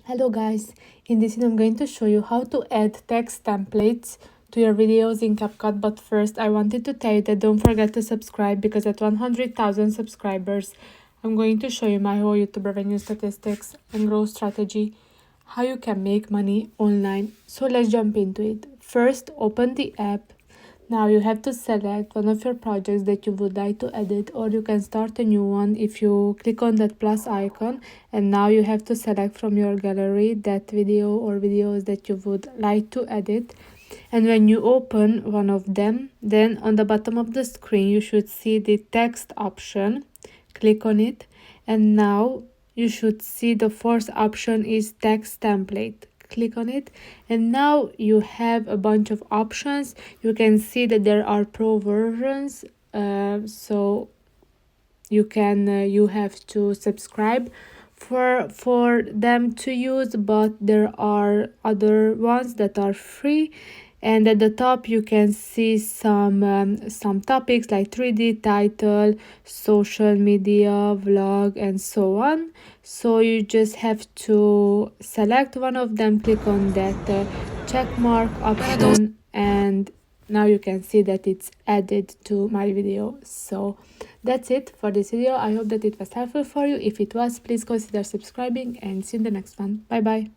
Hello guys, in this video I'm going to show you how to add text templates to your videos in CapCut, but first I wanted to tell you that don't forget to subscribe, because at 100,000 subscribers I'm going to show you my whole YouTube revenue statistics and growth strategy, how you can make money online. So let's jump into it. First, open the app. Now you have to select one of your projects that you would like to edit, or you can start a new one if you click on that plus icon, and now you have to select from your gallery that video or videos that you would like to edit. And when you open one of them, then on the bottom of the screen you should see the text option. Click on it, and now you should see the fourth option is text template. Click on it, and now you have a bunch of options. You can see that there are pro versions, so you have to subscribe for them to use, but there are other ones that are free. And at the top you can see some topics like 3D title, social media, vlog, and so on. So you just have to select one of them, click on that check mark option, and now you can see that it's added to my video. So that's it for this video. I hope that it was helpful for you. If it was, please consider subscribing, and see you in the next one. Bye bye.